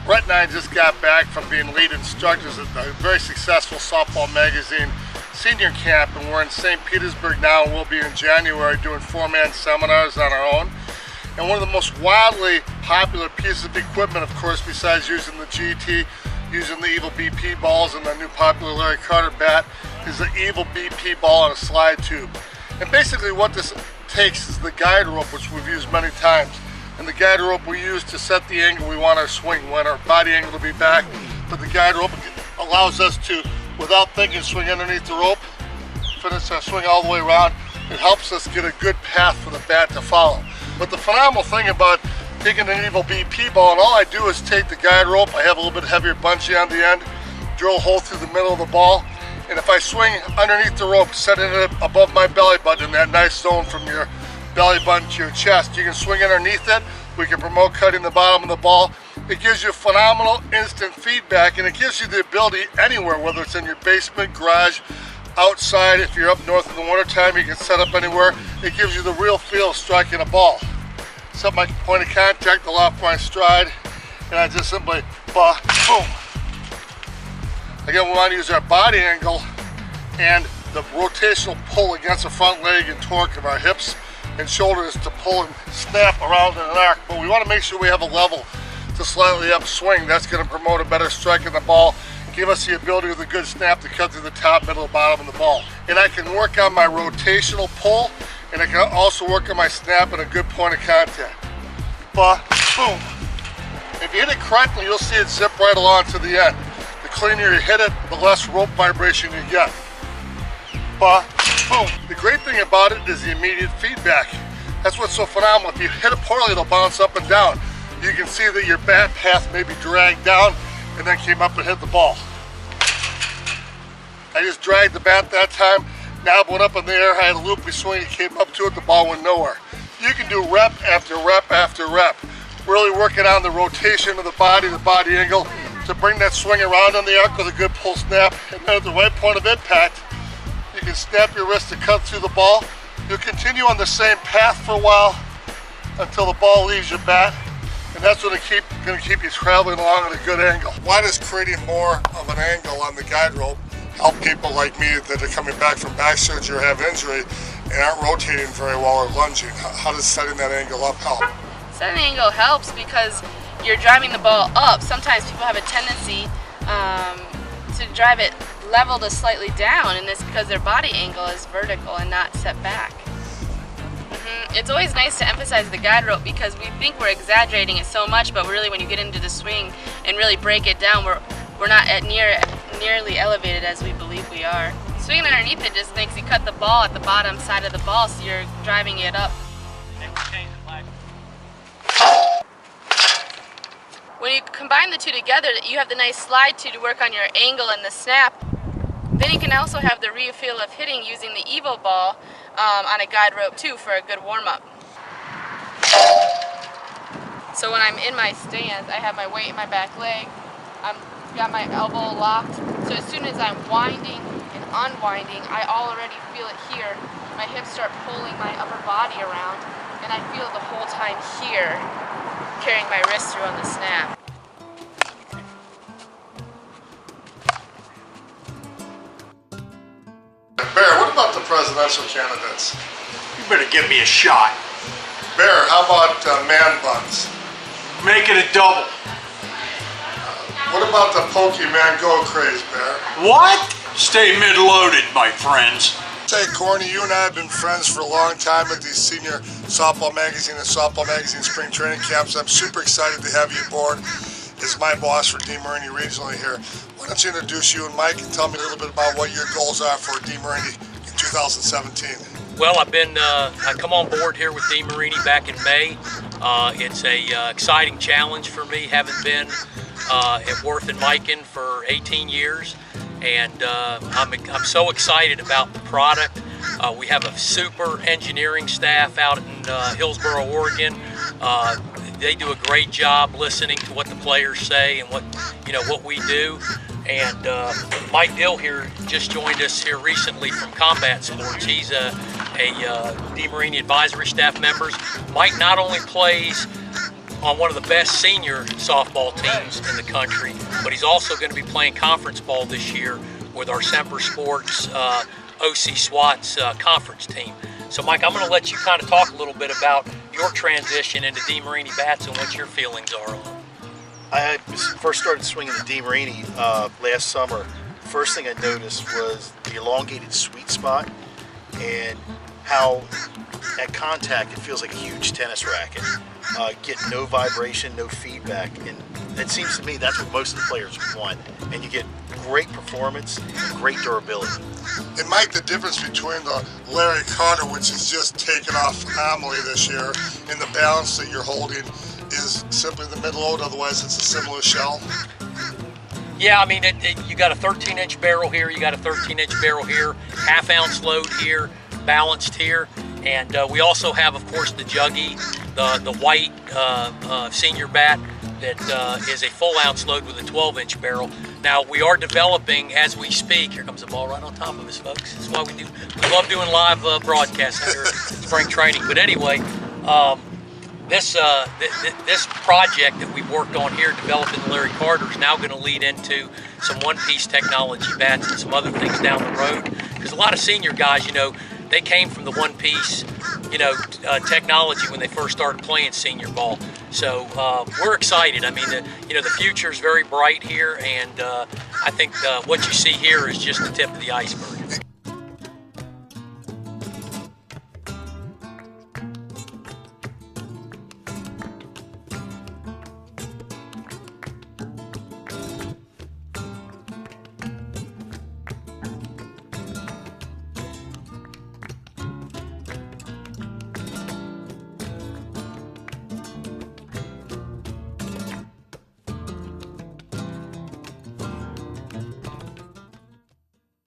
Brett and I just got back from being lead instructors at a very successful softball magazine senior camp, and we're in St. Petersburg now, and we'll be in January doing 4-man seminars on our own. And one of the most wildly popular pieces of equipment, of course, besides using the GT, using the Evil BP balls and the new popular Larry Carter bat, is the Evil BP ball on a slide tube. And basically what this takes is the guide rope, which we've used many times. And the guide rope we use to set the angle we want our swing. We want our body angle to be back, but the guide rope allows us to, without thinking, swing underneath the rope, finish our swing all the way around. It helps us get a good path for the bat to follow. But the phenomenal thing about taking an Evil BP ball, and all I do is take the guide rope, I have a little bit heavier bungee on the end, drill a hole through the middle of the ball, and if I swing underneath the rope, setting it above my belly button in that nice zone from your belly button to your chest, you can swing underneath it. We can promote cutting the bottom of the ball. It gives you phenomenal instant feedback, and it gives you the ability anywhere, whether it's in your basement, garage, outside. If you're up north in the wintertime, you can set up anywhere. It gives you the real feel of striking a ball. Set my point of contact, the off my stride, and I just simply boom. Again, we want to use our body angle and the rotational pull against the front leg and torque of our hips and shoulders to pull and snap around in an arc. But we want to make sure we have a level to slightly upswing. That's going to promote a better strike in the ball, give us the ability with a good snap to cut through the top, middle, and bottom of the ball. And I can work on my rotational pull, and I can also work on my snap and a good point of contact. Boom. If you hit it correctly, you'll see it zip right along to the end. The cleaner you hit it, the less rope vibration you get. Boom. The great thing about it is the immediate feedback. That's what's so phenomenal. If you hit it poorly, it'll bounce up and down. You can see that your bat path may be dragged down and then came up and hit the ball. I just dragged the bat that time. Knob went up in the air, I had a loopy swing, it came up to it, the ball went nowhere. You can do rep after rep after rep, really working on the rotation of the body angle to bring that swing around on the arc with a good pull snap, and then at the right point of impact, you can snap your wrist to cut through the ball. You'll continue on the same path for a while until the ball leaves your bat, and that's going to keep you traveling along at a good angle. Why does creating more of an angle on the guide rope help people like me that are coming back from back surgery or have injury and aren't rotating very well or lunging? How does setting that angle up help? Setting the angle helps because you're driving the ball up. Sometimes people have a tendency to drive it level to slightly down, and it's because their body angle is vertical and not set back. It's always nice to emphasize the guide rope because we think we're exaggerating it so much, but really when you get into the swing and really break it down, we're not at nearly elevated as we believe we are. Swinging underneath it just makes you cut the ball at the bottom side of the ball, so you're driving it up. When you combine the two together, you have the nice slide to work on your angle and the snap. Then you can also have the real feel of hitting using the Evo ball on a guide rope too for a good warm-up. So when I'm in my stance, I have my weight in my back leg. I've got my elbow locked. So as soon as I'm winding and unwinding, I already feel it here. My hips start pulling my upper body around, and I feel the whole time here, carrying my wrist through on the snap. Bear, what about the presidential candidates? You better give me a shot. Bear, how about man buns? Make it a double. What about the Pokemon Go craze, Bear? What? Stay mid-loaded, my friends. Say, Corny, you and I have been friends for a long time at these senior softball magazine and softball magazine spring training camps. I'm super excited to have you aboard as my boss for DeMarini regionally here. Why don't you introduce you and Mike and tell me a little bit about what your goals are for DeMarini in 2017. Well, I come on board here with DeMarini back in May. It's a exciting challenge for me, having been at Worth and Mikan for 18 years. And I'm so excited about the product. We have a super engineering staff out in Hillsboro, Oregon. They do a great job listening to what the players say and what we do. And Mike Dill here just joined us here recently from Combat Sports. He's a DeMarini advisory staff member. Mike not only plays on one of the best senior softball teams in the country, but he's also going to be playing conference ball this year with our Semper Sports OC SWAT's conference team. So Mike, I'm going to let you kind of talk a little bit about your transition into DeMarini bats and what your feelings are on it. I had first started swinging the DeMarini last summer. First thing I noticed was the elongated sweet spot and how at contact it feels like a huge tennis racket. Get no vibration, no feedback, and it seems to me that's what most of the players want. And you get great performance and great durability. And Mike, the difference between the Larry Carter, which has just taken off phenomenally this year, and the balance that you're holding is simply the mid-load, otherwise it's a similar shell? Yeah, I mean, you got a 13-inch barrel here, you got a 13-inch barrel here, half-ounce load here, balanced here, and we also have, of course, the Juggy, the white senior bat that is a full-ounce load with a 12-inch barrel. Now, we are developing as we speak. Here comes the ball right on top of us, folks. That's why we love doing live broadcasts here at spring training. But anyway, this project that we've worked on here, developing the Larry Carter, is now going to lead into some one-piece technology bats and some other things down the road. Because a lot of senior guys, you know, they came from the one-piece, technology when they first started playing senior ball. So we're excited. I mean, the future is very bright here, and I think what you see here is just the tip of the iceberg.